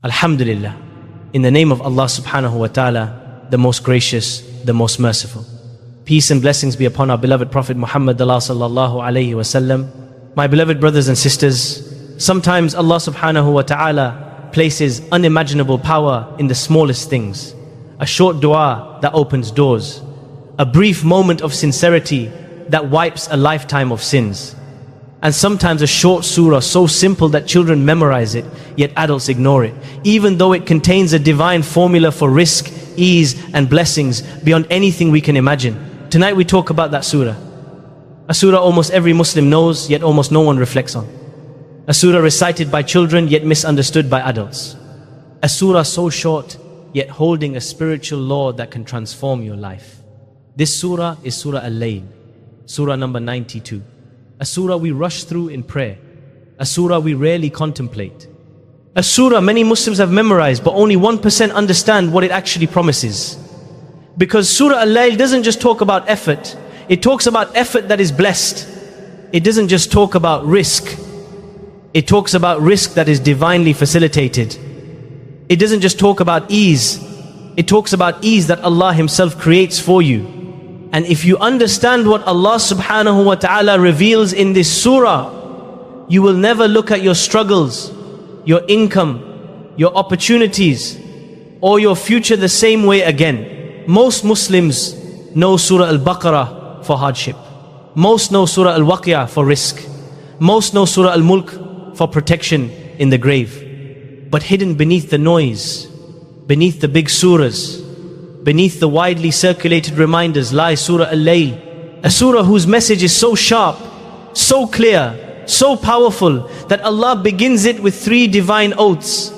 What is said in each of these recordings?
Alhamdulillah. In the name of Allah subhanahu wa ta'ala, the most gracious, the most merciful. Peace and blessings be upon our beloved Prophet Muhammad sallallahu alayhi wa sallam. My beloved brothers and sisters, sometimes Allah subhanahu wa ta'ala places unimaginable power in the smallest things. A short dua that opens doors. A brief moment of sincerity that wipes a lifetime of sins. And sometimes a short surah so simple that children memorize it, yet adults ignore it, even though it contains a divine formula for rizq, ease and blessings beyond anything we can imagine. Tonight we talk about that surah. A surah almost every Muslim knows, yet almost no one reflects on. A surah recited by children, yet misunderstood by adults. A surah so short, yet holding a spiritual law that can transform your life. This surah is Surah Al-Layl, surah number 92. A surah we rush through in prayer. A surah we rarely contemplate. A surah many Muslims have memorized, but only 1% understand what it actually promises. Because Surah Al-Layl doesn't just talk about effort, it talks about effort that is blessed. It doesn't just talk about rizq, it talks about rizq that is divinely facilitated. It doesn't just talk about ease, it talks about ease that Allah Himself creates for you. And if you understand what Allah subhanahu wa ta'ala reveals in this surah, you will never look at your struggles, your income, your opportunities, or your future the same way again. Most Muslims know Surah Al-Baqarah for hardship. Most know Surah Al-Waqi'ah for rizq. Most know Surah Al-Mulk for protection in the grave. But hidden beneath the noise, beneath the big surahs, beneath the widely circulated reminders lies Surah Al-Layl, a surah whose message is so sharp, so clear, so powerful that Allah begins it with 3 divine oaths.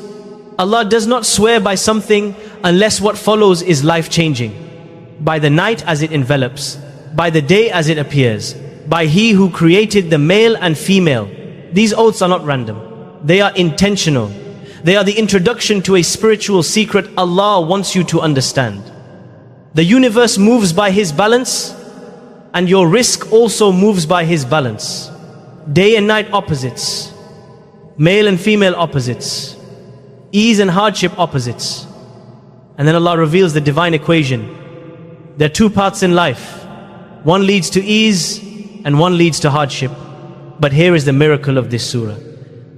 Allah does not swear by something unless what follows is life-changing. By the night as it envelops, by the day as it appears, by He who created the male and female. These oaths are not random, they are intentional. They are the introduction to a spiritual secret Allah wants you to understand. The universe moves by His balance, and your rizq also moves by His balance. Day and night opposites, male and female opposites, ease and hardship opposites. And then Allah reveals the divine equation. There are 2 paths in life. One leads to ease and one leads to hardship. But here is the miracle of this surah.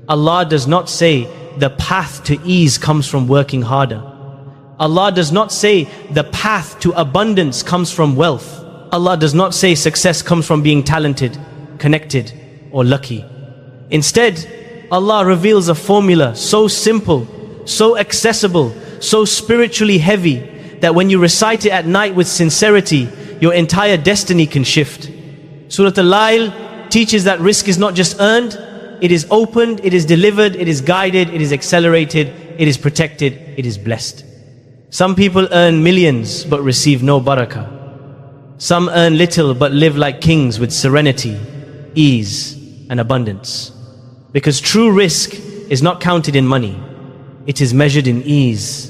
Allah does not say the path to ease comes from working harder. Allah does not say the path to abundance comes from wealth. Allah does not say success comes from being talented, connected, or lucky. Instead, Allah reveals a formula so simple, so accessible, so spiritually heavy that when you recite it at night with sincerity, your entire destiny can shift. Surah Al-Layl teaches that rizq is not just earned, it is opened, it is delivered, it is guided, it is accelerated, it is protected, it is blessed. Some people earn millions but receive no barakah. Some earn little but live like kings with serenity, ease and abundance. Because true rizq is not counted in money, it is measured in ease,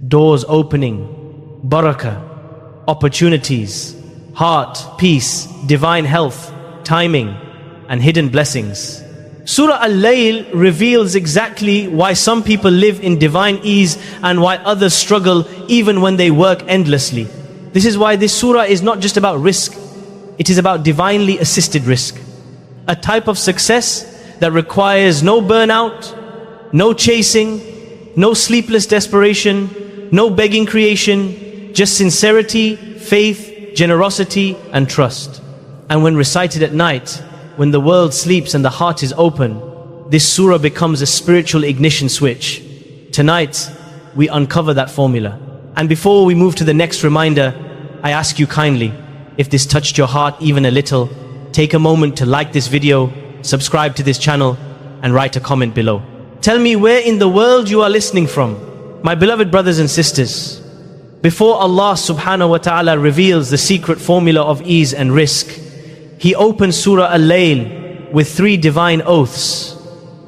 doors opening, barakah, opportunities, heart, peace, divine health, timing and hidden blessings. Surah Al-Layl reveals exactly why some people live in divine ease and why others struggle even when they work endlessly. This is why this surah is not just about rizq, it is about divinely assisted rizq. A type of success that requires no burnout, no chasing, no sleepless desperation, no begging creation, just sincerity, faith, generosity and trust. And when recited at night, when the world sleeps and the heart is open, this surah becomes a spiritual ignition switch. Tonight, we uncover that formula. And before we move to the next reminder, I ask you kindly, if this touched your heart even a little, take a moment to like this video, subscribe to this channel, and write a comment below. Tell me where in the world you are listening from. My beloved brothers and sisters, before Allah subhanahu wa ta'ala reveals the secret formula of ease and rizq, He opens Surah Al-Layl with 3 divine oaths.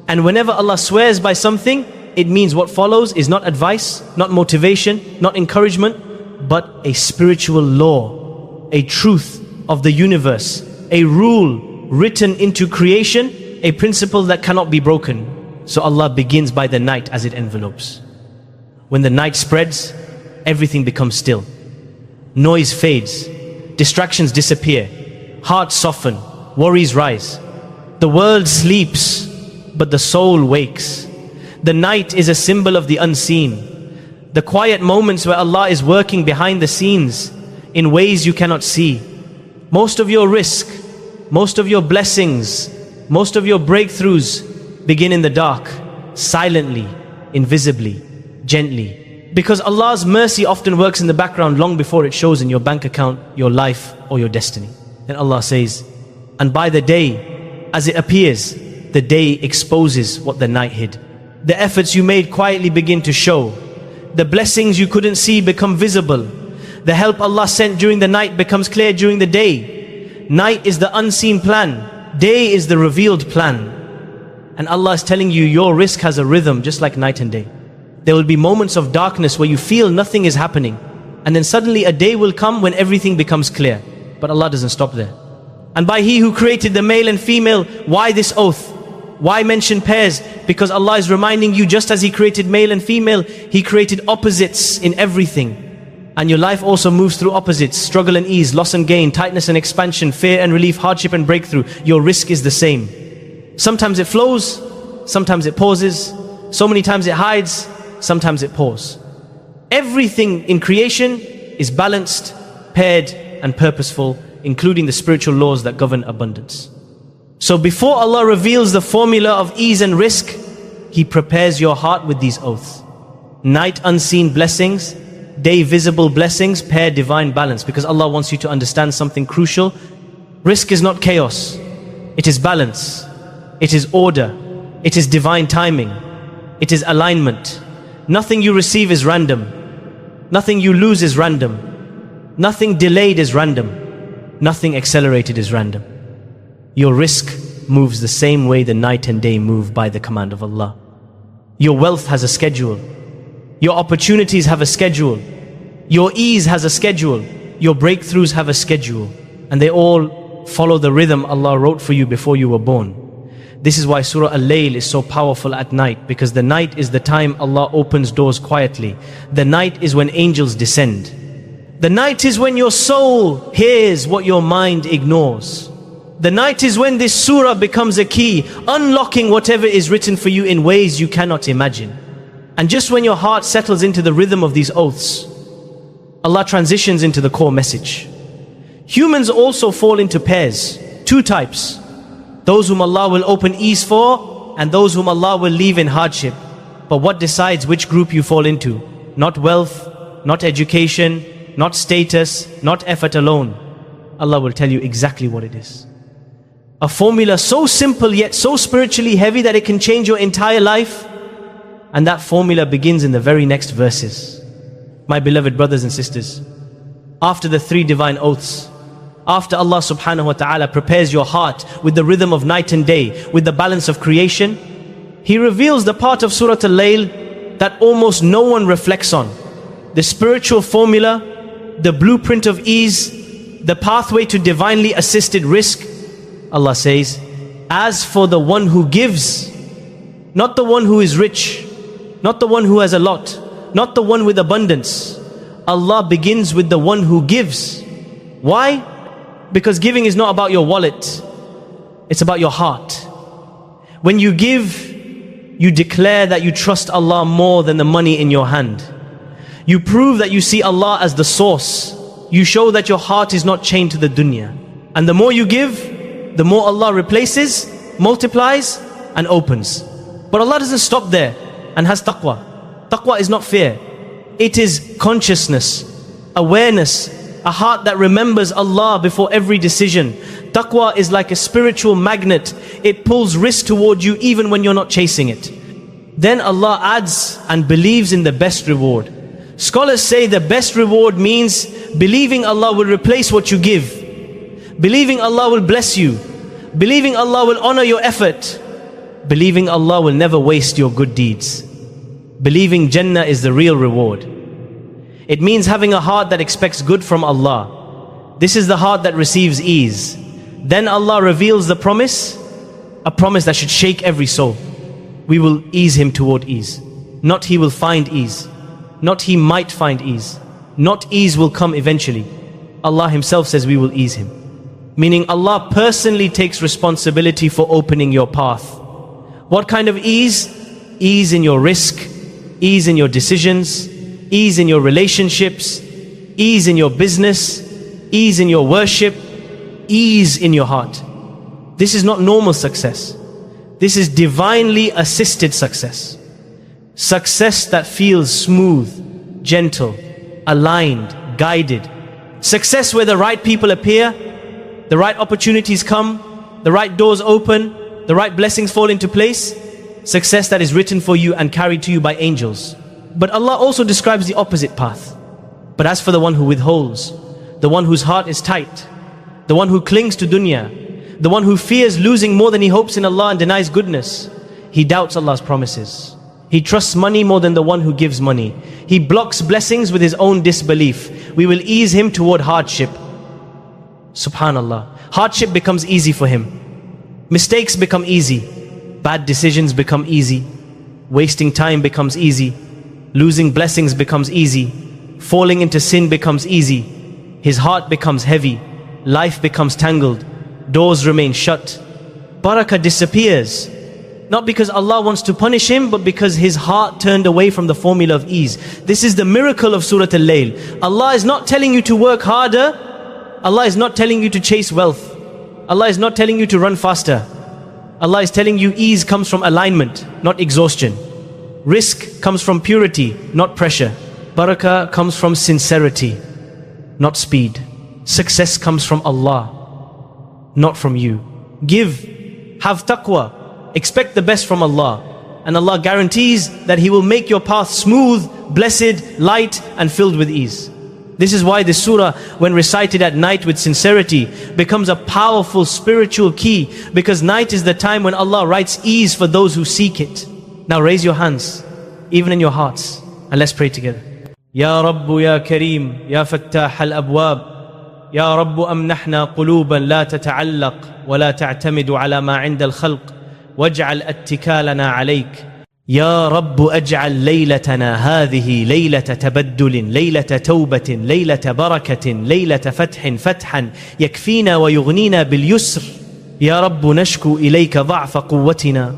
And whenever Allah swears by something, it means what follows is not advice, not motivation, not encouragement, but a spiritual law, a truth of the universe, a rule written into creation, a principle that cannot be broken. So Allah begins by the night as it envelopes. When the night spreads, everything becomes still. Noise fades, distractions disappear, hearts soften, worries rise. The world sleeps, but the soul wakes. The night is a symbol of the unseen. The quiet moments where Allah is working behind the scenes in ways you cannot see. Most of your rizq, most of your blessings, most of your breakthroughs begin in the dark, silently, invisibly, gently. Because Allah's mercy often works in the background long before it shows in your bank account, your life, or your destiny. And Allah says, and by the day, as it appears, the day exposes what the night hid. The efforts you made quietly begin to show. The blessings you couldn't see become visible. The help Allah sent during the night becomes clear during the day. Night is the unseen plan. Day is the revealed plan. And Allah is telling you your rizq has a rhythm just like night and day. There will be moments of darkness where you feel nothing is happening. And then suddenly a day will come when everything becomes clear. But Allah doesn't stop there. And by He who created the male and female, why this oath? Why mention pairs? Because Allah is reminding you, just as He created male and female, He created opposites in everything. And your life also moves through opposites: struggle and ease, loss and gain, tightness and expansion, fear and relief, hardship and breakthrough. Your rizq is the same. Sometimes it flows, sometimes it pauses, so many times it hides, sometimes it pours. Everything in creation is balanced, paired and purposeful, including the spiritual laws that govern abundance. So before Allah reveals the formula of ease and rizq, He prepares your heart with these oaths. Night unseen blessings, day visible blessings, pair divine balance. Because Allah wants you to understand something crucial. Rizq is not chaos, it is balance. It is order, it is divine timing, it is alignment. Nothing you receive is random, nothing you lose is random, nothing delayed is random, nothing accelerated is random. Your rizq moves the same way the night and day move by the command of Allah. Your wealth has a schedule, your opportunities have a schedule, your ease has a schedule, your breakthroughs have a schedule, and they all follow the rhythm Allah wrote for you before you were born. This is why Surah Al-Layl is so powerful at night, because the night is the time Allah opens doors quietly. The night is when angels descend. The night is when your soul hears what your mind ignores. The night is when this surah becomes a key, unlocking whatever is written for you in ways you cannot imagine. And just when your heart settles into the rhythm of these oaths, Allah transitions into the core message. Humans also fall into pairs, two types. Those whom Allah will open ease for, and those whom Allah will leave in hardship. But what decides which group you fall into? Not wealth, not education, not status, not effort alone. Allah will tell you exactly what it is. A formula so simple yet so spiritually heavy that it can change your entire life. And that formula begins in the very next verses. My beloved brothers and sisters, after the three divine oaths, after Allah subhanahu wa ta'ala prepares your heart with the rhythm of night and day, with the balance of creation, He reveals the part of Surah Al-Layl that almost no one reflects on. The spiritual formula, the blueprint of ease, the pathway to divinely assisted rizq. Allah says, as for the one who gives, not the one who is rich, not the one who has a lot, not the one with abundance. Allah begins with the one who gives. Why? Because giving is not about your wallet, it's about your heart. When you give, you declare that you trust Allah more than the money in your hand. You prove that you see Allah as the source. You show that your heart is not chained to the dunya. And the more you give, the more Allah replaces, multiplies and opens. But Allah doesn't stop there and has taqwa. Taqwa is not fear. It is consciousness, awareness, a heart that remembers Allah before every decision. Taqwa is like a spiritual magnet. It pulls rizq toward you even when you're not chasing it. Then Allah adds and believes in the best reward. Scholars say the best reward means believing Allah will replace what you give, believing Allah will bless you, believing Allah will honor your effort, believing Allah will never waste your good deeds. Believing Jannah is the real reward. It means having a heart that expects good from Allah. This is the heart that receives ease. Then Allah reveals the promise, a promise that should shake every soul. we will ease him toward ease. Not he will find ease. Not he might find ease. Not ease will come eventually. Allah himself says we will ease him. Meaning Allah personally takes responsibility for opening your path. What kind of ease? Ease in your risk, ease in your decisions, ease in your relationships, ease in your business, ease in your worship, ease in your heart. This is not normal success. This is divinely assisted success. Success that feels smooth, gentle, aligned, guided. Success where the right people appear, the right opportunities come, the right doors open, the right blessings fall into place. Success that is written for you and carried to you by angels. But Allah also describes the opposite path. But as for the one who withholds, the one whose heart is tight, the one who clings to dunya, the one who fears losing more than he hopes in Allah and denies goodness, he doubts Allah's promises. He trusts money more than the one who gives money. He blocks blessings with his own disbelief. We will ease him toward hardship. Subhanallah. Hardship becomes easy for him. Mistakes become easy. Bad decisions become easy. Wasting time becomes easy. Losing blessings becomes easy. Falling into sin becomes easy. His heart becomes heavy. Life becomes tangled. Doors remain shut. Barakah disappears. Not because Allah wants to punish him, but because his heart turned away from the formula of ease. This is the miracle of Surah Al-Layl. Allah is not telling you to work harder. Allah is not telling you to chase wealth. Allah is not telling you to run faster. Allah is telling you ease comes from alignment, not exhaustion. Rizq comes from purity, not pressure. Barakah comes from sincerity, not speed. Success comes from Allah, not from you. Give, have taqwa, expect the best from Allah. And Allah guarantees that He will make your path smooth, blessed, light and filled with ease. This is why this surah, when recited at night with sincerity, becomes a powerful spiritual key, because night is the time when Allah writes ease for those who seek it. Now raise your hands, even in your hearts, and let's pray together. Ya Rabbu ya Kareem, ya Fattah al-Abwab, Ya Rabbu amnahna quluban la tata'allaq wa la ta'tamidu ala ma 'inda al-khalq waj'al attikalana 'alayk. يا رب أجعل ليلتنا هذه ليلة تبدل، ليلة توبة، ليلة بركة، ليلة فتحا يكفينا ويغنينا باليسر. يا رب نشكو إليك ضعف قوتنا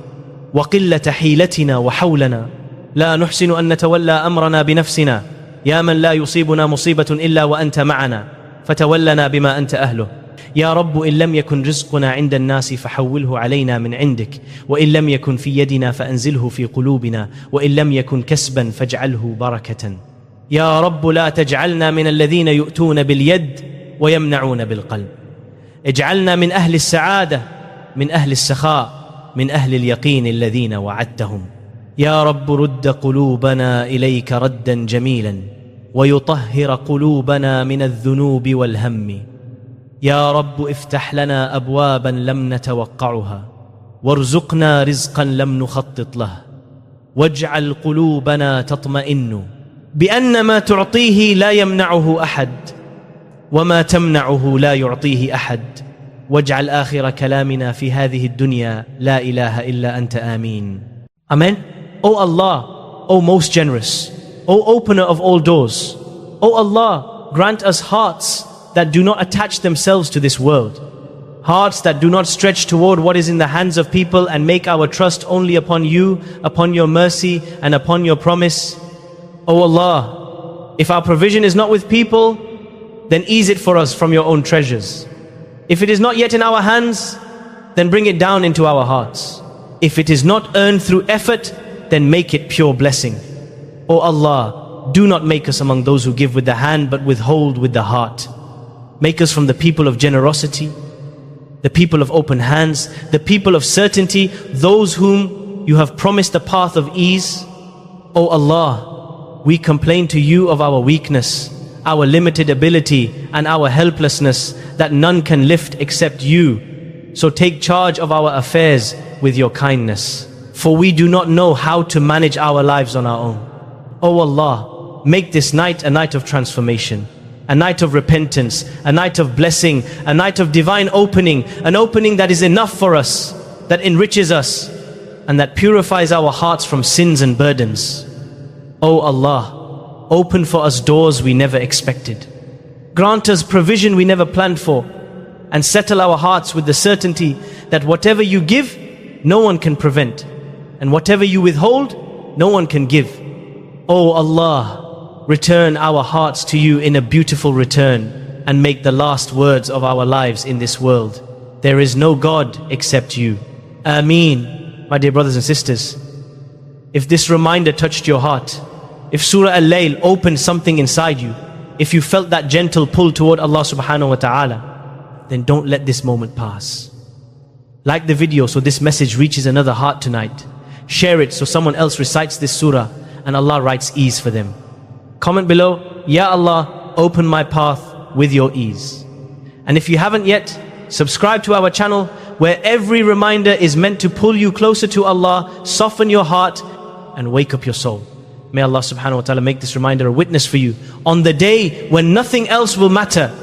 وقلة حيلتنا وحولنا، لا نحسن أن نتولى أمرنا بنفسنا، يا من لا يصيبنا مصيبة إلا وأنت معنا، فتولنا بما أنت أهله. يا رب إن لم يكن رزقنا عند الناس فحوله علينا من عندك، وإن لم يكن في يدنا فأنزله في قلوبنا، وإن لم يكن كسبا فاجعله بركة. يا رب لا تجعلنا من الذين يؤتون باليد ويمنعون بالقلب. اجعلنا من أهل السعادة، من أهل السخاء، من أهل اليقين الذين وعدتهم. يا رب رد قلوبنا إليك ردا جميلا، ويطهر قلوبنا من الذنوب والهم. يا رب افتح لنا أبوابا لم نتوقعها، وارزقنا رزقا لم نخطط له، واجعل قلوبنا تطمئن بأن ما تعطيه لا يمنعه أحد، وما تمنعه لا يعطيه أحد. واجعل آخر كلامنا في هذه الدنيا لا إله إلا أنت آمين. Amen. O Allah, O most generous, O opener of all doors, O Allah, grant us hearts that do not attach themselves to this world, hearts that do not stretch toward what is in the hands of people, and make our trust only upon you, upon your mercy and upon your promise. O Allah, if our provision is not with people, then ease it for us from your own treasures. If it is not yet in our hands, then bring it down into our hearts. If it is not earned through effort, then make it pure blessing. O Allah, do not make us among those who give with the hand but withhold with the heart. Make us from the people of generosity, the people of open hands, the people of certainty, those whom you have promised the path of ease. O Allah, we complain to you of our weakness, our limited ability and our helplessness that none can lift except you. So take charge of our affairs with your kindness, for we do not know how to manage our lives on our own. O Allah, make this night a night of transformation, a night of repentance, a night of blessing, a night of divine opening, an opening that is enough for us, that enriches us, and that purifies our hearts from sins and burdens. O Allah, open for us doors we never expected. Grant us provision we never planned for, and settle our hearts with the certainty that whatever you give, no one can prevent, and whatever you withhold, no one can give. O Allah, return our hearts to you in a beautiful return, and make the last words of our lives in this world: there is no God except you. Ameen. My dear brothers and sisters, if this reminder touched your heart, if Surah Al-Layl opened something inside you, if you felt that gentle pull toward Allah subhanahu wa ta'ala, then don't let this moment pass. Like the video so this message reaches another heart tonight. Share it so someone else recites this surah and Allah writes ease for them. Comment below, Ya Allah, open my path with your ease. And if you haven't yet, subscribe to our channel, where every reminder is meant to pull you closer to Allah, soften your heart, and wake up your soul. May Allah subhanahu wa ta'ala make this reminder a witness for you on the day when nothing else will matter